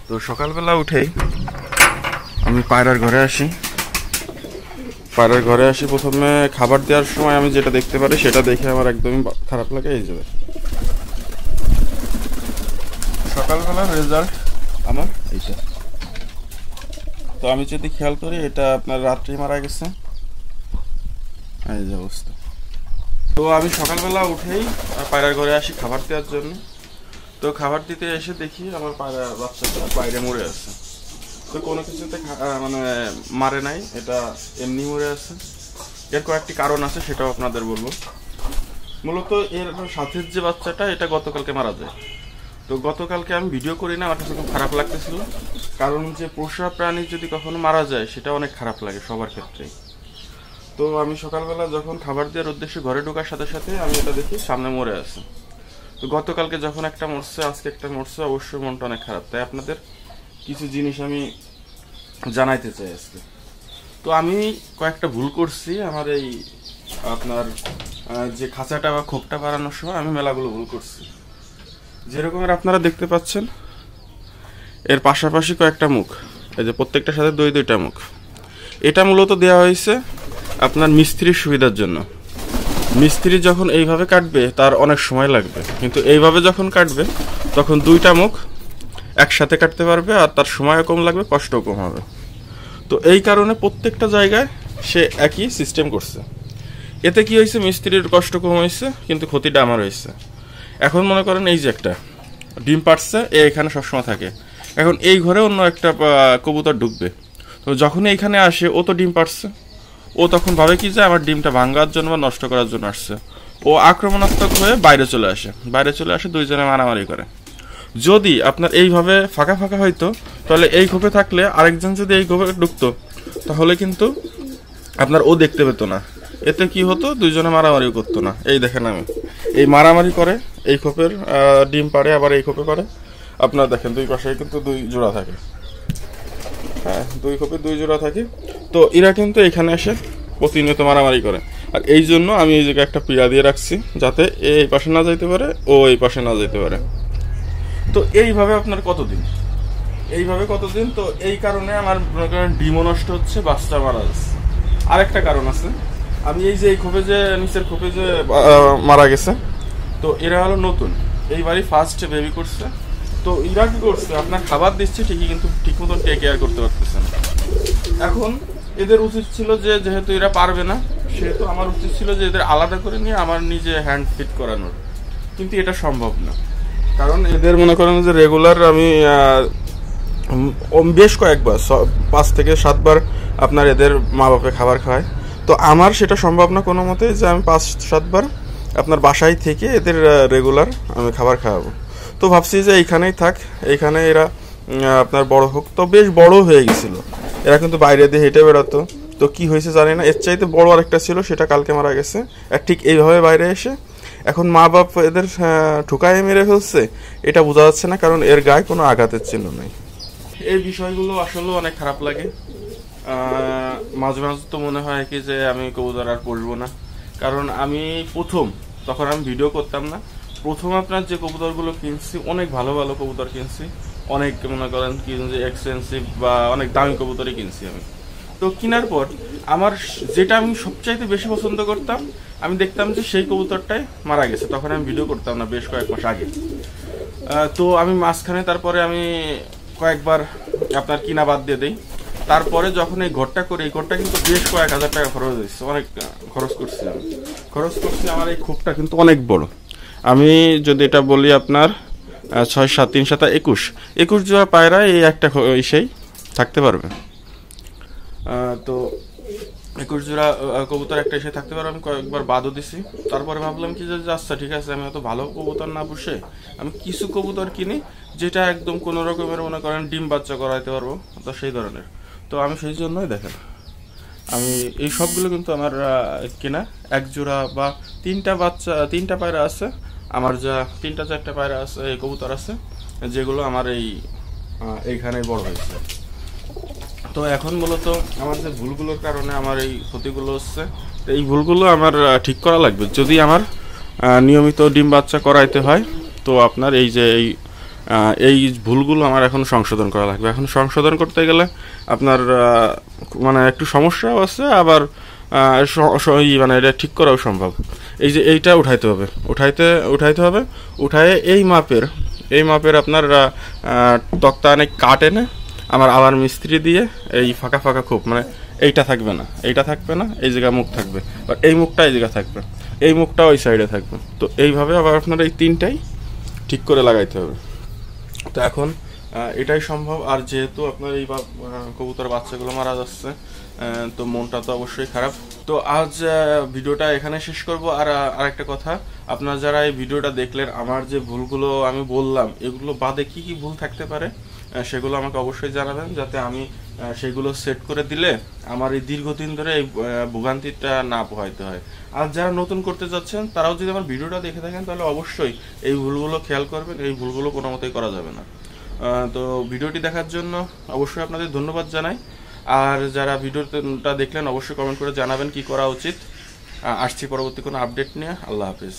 তো সকালবেলা উঠেই আমি পায়রার ঘরে আসি। প্রথমে খাবার দেওয়ার সময় আমি যেটা দেখতে পারি সেটা দেখে আমার একদমই খারাপ লাগে। এই যাবে সকালবেলার রেজাল্ট আমার এইটা। তো আমি যদি খেয়াল করি এটা আপনার রাত্রি মারা গেছে, এই যে অবস্থা। তো আমি সকালবেলা উঠেই পায়রার ঘরে আসি খাবার দেওয়ার জন্য। তো খাবার দিতে এসে দেখি আমার পায়রা বাচ্চাটা বাইরে মরে আছে। তো কোনো কিছুতে মানে মারে নাই, এটা এমনি মরে আছে। এর কয়েকটি কারণ আছে, সেটাও আপনাদের বলবো। মূলত এর সাথের যে বাচ্চাটা এটা গতকালকে মারা যায়। তো গতকালকে আমি ভিডিও করি না, আমার কাছে খুব খারাপ লাগতেছিল। কারণ যে পোষা প্রাণী যদি কখনো মারা যায় সেটা অনেক খারাপ লাগে সবার ক্ষেত্রেই। তো আমি সকালবেলা যখন খাবার দেওয়ার উদ্দেশ্যে ঘরে ঢোকার সাথে সাথে আমি এটা দেখি সামনে মরে আছে। তো গতকালকে যখন একটা মরছে, আজকে একটা মরছে, অবশ্যই মনটা অনেক খারাপ। তাই আপনাদের কিছু জিনিস আমি জানাইতে চাই আজকে। তো আমি কয়েকটা ভুল করছি আমার এই আপনার যে খাঁচাটা বা খোপটা বানানোর সময় আমি মেলাগুলো ভুল করছি। যেরকমের আপনারা দেখতে পাচ্ছেন এর পাশাপাশি কয়েকটা মুখ, এই যে প্রত্যেকটার সাথে দুইটা মুখ। এটা মূলত দেওয়া হয়েছে আপনার মিস্ত্রির সুবিধার জন্য। মিস্ত্রি যখন এইভাবে কাটবে তার অনেক সময় লাগবে, কিন্তু এইভাবে যখন কাটবে তখন দুইটা মুখ একসাথে কাটতে পারবে, আর তার সময়ও কম লাগবে, কষ্টও কম হবে। তো এই কারণে প্রত্যেকটা জায়গায় সে একই সিস্টেম করছে। এতে কি হয়েছে, মিস্ত্রির কষ্ট কম হয়েছে, কিন্তু ক্ষতিটা আমার হয়েছে। এখন মনে করেন এই যে একটা ডিম পাড়ছে, এখানে সবসময় থাকে। এখন এই ঘরে অন্য একটা কবুতর ঢুকবে, তো যখন এইখানে আসে ও তো ডিম পাড়ছে, ও তখন ভাবে কি যে আমার ডিমটা ভাঙার জন্য বা নষ্ট করার জন্য আসছে। ও আক্রমণাত্মক হয়ে বাইরে চলে আসে, দুইজনে মারামারি করে। যদি আপনার এইভাবে ফাঁকা ফাঁকা হইতো, তাহলে এই খোপে থাকলে আরেকজন যদি এই খোপে ঢুকতো তাহলে কিন্তু আপনার ও দেখতে পেতো না। এতে কি হতো, দুইজনে মারামারিও করতো না। এই দেখেন আমি এই মারামারি করে, এই খোপের ডিম পাড়ে, আবার এই খোপে পাড়ে। আপনার দেখেন দুই পাশে কিন্তু দুই জোড়া থাকে, হ্যাঁ, দুই খোপে দুই জোড়া থাকে। তো এরা কিন্তু এখানে এসে প্রতিনিয়ত মারামারি করে। আর এই জন্য আমি এই জায়গায় একটা পিড়া দিয়ে রাখছি, যাতে এই পাশে না যাইতে পারে, ও এই পাশে না যাইতে পারে। তো এইভাবে আপনার কতদিন, তো এই কারণে আমার মনে করেন ডিমও নষ্ট হচ্ছে, বাচ্চা মারা যাচ্ছে। আরেকটা কারণ আছে, আমি এই যে এই খোপে যে নিচের খোপে যে মারা গেছে, তো এরা হলো নতুন, এইবারই ফার্স্ট বেবি করছে। তো এরা কি করছে, আপনার খাবার দিচ্ছে ঠিকই, কিন্তু ঠিক মতন টেক কেয়ার করতে পারতেছে না। এখন এদের উচিত ছিল যে, যেহেতু এরা পারবে না, সেহেতু আমার উচিত ছিল যে এদের আলাদা করে নিয়ে আমার নিজে হ্যান্ড ফিট করানোর, কিন্তু এটা সম্ভব না। কারণ এদের মনে করেন যে রেগুলার আমি বেশ কয়েকবার 5 থেকে 7 বার আপনার এদের মা বাপে খাবার খাওয়ায়। তো আমার সেটা সম্ভব না কোনো মতে যে আমি 5-7 বার আপনার বাসায় থেকে এদের রেগুলার আমি খাবার খাওয়াবো। তো ভাবছি যে এইখানেই থাক, এইখানে এরা আপনার বড় হোক। তো বেশ বড় হয়ে গেছিল, এরা কিন্তু বাইরে দিয়ে হেঁটে বেড়াতো। তো কি হয়েছে জানি না, এর চাইতে বড় আরেকটা ছিল, সেটা কালকে মারা গেছে। আর ঠিক এইভাবে বাইরে এসে এখন মা বাপ এদের ঠুকায় মেরে ফেলছে, এটা বোঝা যাচ্ছে না, কারণ এর গায়ে কোনো আঘাতের চিহ্ন নাই। এই বিষয়গুলো আসলে অনেক খারাপ লাগে। মাঝে মাঝে তো মনে হয় কি যে আমি কবুতর আর পড়বো না। কারণ আমি তখন আমি ভিডিও করতাম না, প্রথম আপনার যে কবুতরগুলো কিনছি, অনেক ভালো ভালো কবুতর কিনছি, অনেক মনে করেন কি যে এক্সপেন্সিভ বা অনেক দামি কবুতরই কিনছি আমি। তো কেনার পর আমার যেটা আমি সবচাইতে বেশি পছন্দ করতাম, আমি দেখতাম যে সেই কবুতরটাই মারা গেছে। তখন আমি ভিডিও করতাম না, বেশ কয়েক মাস আগে। তো আমি মাঝখানে তারপরে আমি কয়েকবার আপনার কিনা বাদ দিয়ে দিই। তারপরে যখন এই ঘরটা করি, এই ঘরটা কিন্তু বেশ কয়েক হাজার টাকা খরচ হয়েছে, অনেক খরচ করছি। আমার এই খোপটা কিন্তু অনেক বড়। আমি যদি এটা বলি আপনার 6, 7, 3, 7, 21 জোড়া পায়রা এই একটা সেই থাকতে পারবে। তো 21 জোড়া কবুতর একটা এসে থাকতে পারে। আমি কয়েকবার বাদও দিছি। তারপরে ভাবলাম কি যে আচ্ছা ঠিক আছে, আমি এত ভালো কবুতর না পুষে আমি কিছু কবুতর কিনি যেটা একদম কোনো রকমের মনে করেন ডিম বাচ্চা করাইতে পারবো, তো সেই ধরনের। তো আমি সেই জন্যই দেখেন আমি এই সবগুলো কিন্তু আমার কেনা। 1 জোড়া বা 3টা পায়রা আছে আমার, যা 3-4টা পায়রা আছে, এই কবুতর আছে, যেগুলো আমার এইখানে বড় হয়েছে। তো এখন মূলত আমার যে ভুলগুলোর কারণে আমার এই ক্ষতিগুলো হচ্ছে, এই ভুলগুলো আমার ঠিক করা লাগবে। যদি আমার নিয়মিত ডিম বাচ্চা করাইতে হয়, তো আপনার এই যে এই এই ভুলগুলো আমার এখন সংশোধন করা লাগবে। এখন সংশোধন করতে গেলে আপনার মানে একটু সমস্যাও আছে, আবার মানে এটা ঠিক করাও সম্ভব। এই যে এইটা উঠাইতে হবে, উঠাইতে হবে, উঠায়ে এই মাপের আপনার তক্তা অনেক কাট এনে আমার আবার মিস্ত্রি দিয়ে এই ফাঁকা ফাঁকা খুব মানে এইটা থাকবে না, এই জায়গা মুখ থাকবে, আর এই মুখটা এই জায়গা থাকবে, এই মুখটা ওই সাইডে থাকবে। তো এইভাবে আবার আপনার এই তিনটাই ঠিক করে লাগাইতে হবে। তো এখন এটাই সম্ভব। আর যেহেতু আপনার এই কবুতর বাচ্চাগুলো মারা যাচ্ছে, তো মনটা তো অবশ্যই খারাপ। তো আজ ভিডিওটা এখানে শেষ করব। আর আরেকটা কথা, আপনারা যারা এই ভিডিওটা দেখলেন, আমার যে ভুলগুলো আমি বললাম এগুলো বাদে কি কি ভুল থাকতে পারে সেগুলো আমাকে অবশ্যই জানাবেন, যাতে আমি সেগুলো সেট করে দিলে আমার এই দীর্ঘদিন ধরে এই ভোগান্তিটা না পোহাইতে হয়। আর যারা নতুন করতে যাচ্ছেন তারাও যদি আমার ভিডিওটা দেখে থাকেন তাহলে অবশ্যই এই ভুলগুলো খেয়াল করবেন, এই ভুলগুলো কোনো মতেই করা যাবে না। তো ভিডিওটি দেখার জন্য অবশ্যই আপনাদের ধন্যবাদ জানাই। আর যারা ভিডিওটা দেখলেন অবশ্যই কমেন্ট করে জানাবেন কি করা উচিত। আসছি পরবর্তী কোনো আপডেট নিয়ে। আল্লাহ হাফিজ।